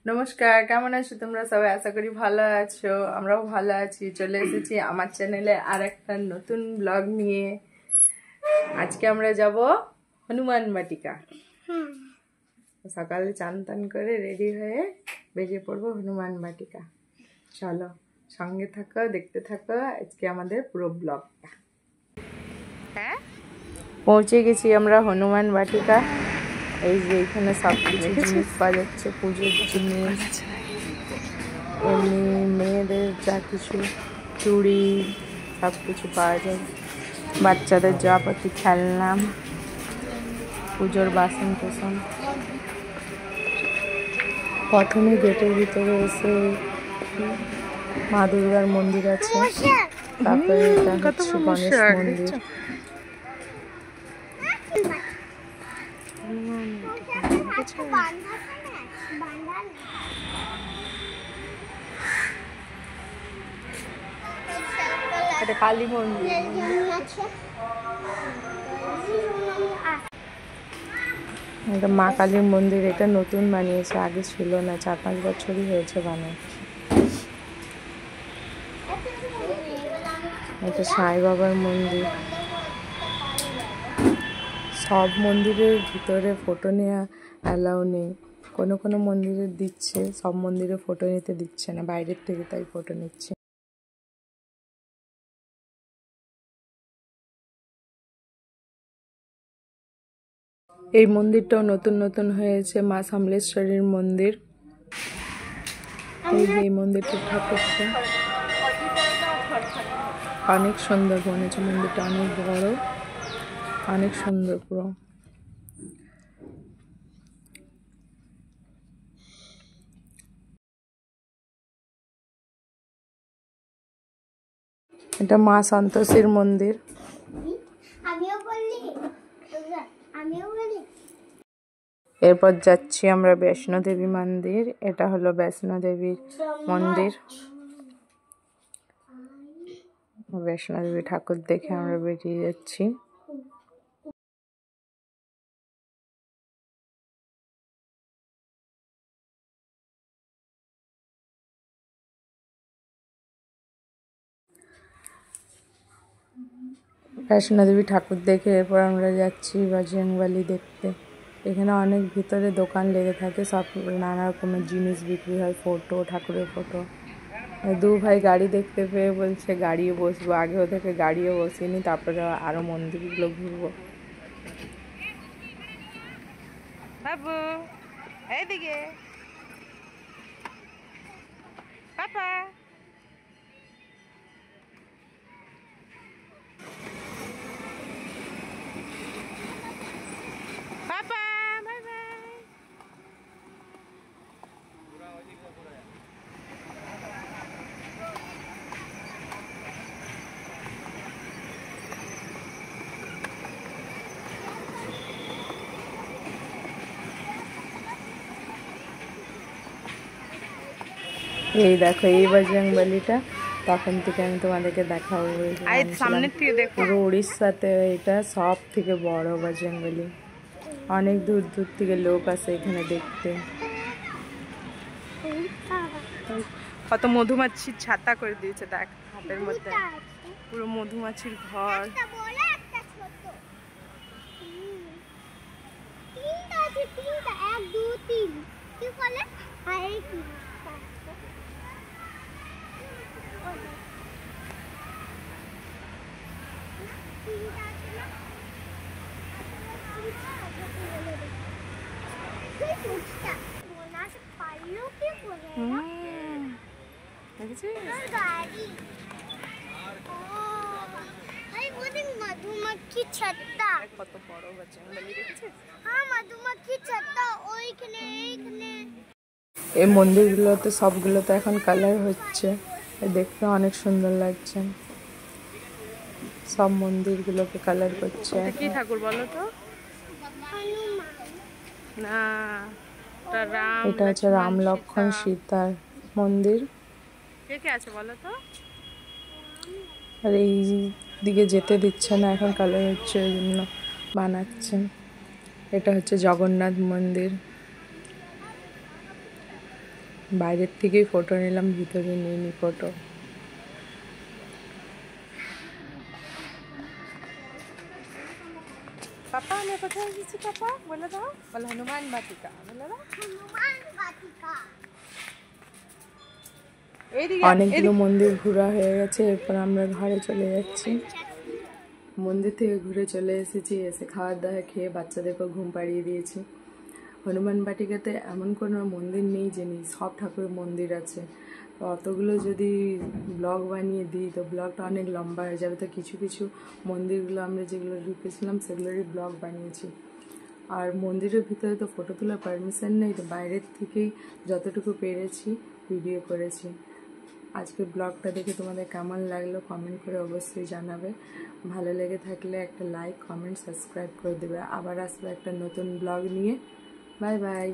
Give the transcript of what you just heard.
নমস্কার, কেমন আছো তোমরা সবাই? আশা করি ভালো আছো। আমরাও ভালো আছি। চলে এসেছি আমার চ্যানেলে আর একটা নতুন ব্লগ নিয়ে। আজকে আমরা যাব হনুমান বাটিকা। সকালে চান টান করে রেডি হয়ে বেরিয়ে পড়বো হনুমান বাটিকা। চলো সঙ্গে থাকো, দেখতে থাকো আজকে আমাদের পুরো ব্লগটা। পৌঁছে গেছি আমরা হনুমান বাটিকা। এই যে এখানে সব কিছু জিনিস পাওয়া যাচ্ছে, পুজোর জিনিস, এমনি মেয়েদের যা কিছু চুড়ি সব কিছু পাওয়া যায়, বাচ্চাদের যাবতীয় খেলনা, পুজোর বাসন টাসন। প্রথমে গেটের ভিতরে এসে মা দুর্গার মন্দির আছে, তারপরে এটা হচ্ছে গণেশ মন্দির। এটা কালী মন্দির। এটা মা কালীর মন্দির। এটা নতুন বানিয়েছে, আগে ছিল না, 4-5 বছরই হয়েছে বানাচ্ছে। এটা সাই বাবার মন্দির। সব মন্দিরের ভিতরে ফটো নেওয়া অ্যালাউ নেই, কোনো কোনো মন্দিরে দিচ্ছে, সব মন্দিরে ফটো নিতে দিচ্ছে না, বাইরের থেকে তাই ফটো নিচ্ছে। এই মন্দিরটাও নতুন নতুন হয়েছে, মা সামলেশ্বরীর মন্দির। এই যে এই মন্দিরটার ঠাকুরটা অনেক সুন্দর বনেছে, মন্দিরটা অনেক বড়, অনেক সুন্দর পুরো। এটা মা সন্তোষীর মন্দির। এরপর যাচ্ছি আমরা বৈষ্ণোদেবী মন্দির। এটা হলো বৈষ্ণোদেবীর মন্দির। বৈষ্ণোদেবী ঠাকুর দেখে আমরা বেরিয়ে যাচ্ছি। বৈষ্ণোদেবী ঠাকুর দেখে এরপর আমরা যাচ্ছি বজরংবলী দেখতে। এখানে অনেক ভিতরে দোকান লেগে থাকে, সব নানা রকমের জিনিস বিক্রি হয়, ফটো, ঠাকুরের ফটো। দু ভাই গাড়ি দেখতে পেয়ে বলছে গাড়িও বসবো। আগে ওদেরকে গাড়িও বসিনি, তারপরে আরো মন্দিরগুলো ঘুরবো। বাবু এইদিকে, পাপা পাপা বাই বাই। এই দেখো এই বজরংবলীটা, তখন থেকে আমি তোমাদেরকে দেখাবো। সামনের থেকে দেখো, পুরো উড়িষ্যাতে এটা সব থেকে বড় বজরংবলী। অনেক দূর দূর থেকে লোক আসে এখানে দেখতে। কত মধুমাছির ছাতা করে দিয়েছে, দেখ হাতের মধ্যে পুরো মধুমাছির ঘর। মধুমাখি ছাত্তা কত বড় বজরংবলী দেখছিস? হ্যাঁ, মধুমাখি ছাত্তা ওইখানে এইখানে। এই মন্দিরগুলোতে সবগুলোতে এখন কালার হচ্ছে, দেখতে অনেক সুন্দর লাগছে। সব মন্দিরগুলোকে কালার করছে। কি ঠাকুর বলো তো? না, এটা হচ্ছে রাম লক্ষ্মণ সীতার মন্দির। কে কে আছে বলো তো? আর এই দিকে যেতে দিচ্ছে না, এখন কালার হচ্ছে, ওই জন্য বানাচ্ছেন। এটা হচ্ছে জগন্নাথ মন্দির। বাইরের থেকেই ফটো নিলাম, ভিতরে নিইনি ফটো। পাপা আমি কোথায় এসেছি? পাপা বলে দাও, বলো হনুমান বাটিকা, বলে দাও। হনুমান বাটিকা। অনেকগুলো মন্দির ঘোরা হয়ে গেছে, এরপর আমরা ঘরে চলে যাচ্ছি। মন্দির থেকে ঘুরে চলে এসেছি, এসে খাওয়ার দাওয়া খেয়ে বাচ্চাদেরকেও ঘুম পাড়িয়ে দিয়েছি। হনুমান বাটিকাতে এমন কোনো মন্দির নেই যে নেই, সব ঠাকুরের মন্দির আছে। তো অতগুলো যদি ব্লগ বানিয়ে দিই তো ব্লগটা অনেক লম্বা হয়ে যাবে। তো কিছু কিছু মন্দিরগুলো আমরা যেগুলো ঢুকেছিলাম সেগুলোরই ব্লগ বানিয়েছি। আর মন্দিরের ভিতরে তো ফটো তোলার পারমিশন নেই, তো বাইরের থেকেই যতটুকু পেরেছি ভিডিও করেছি। আজকের ব্লগটা দেখে তোমাদের কেমন লাগলো কমেন্ট করে অবশ্যই জানাবে। ভালো লেগে থাকলে একটা লাইক, কমেন্ট, সাবস্ক্রাইব করে দেবে। আবার আসবে একটা নতুন ব্লগ নিয়ে। Bye bye.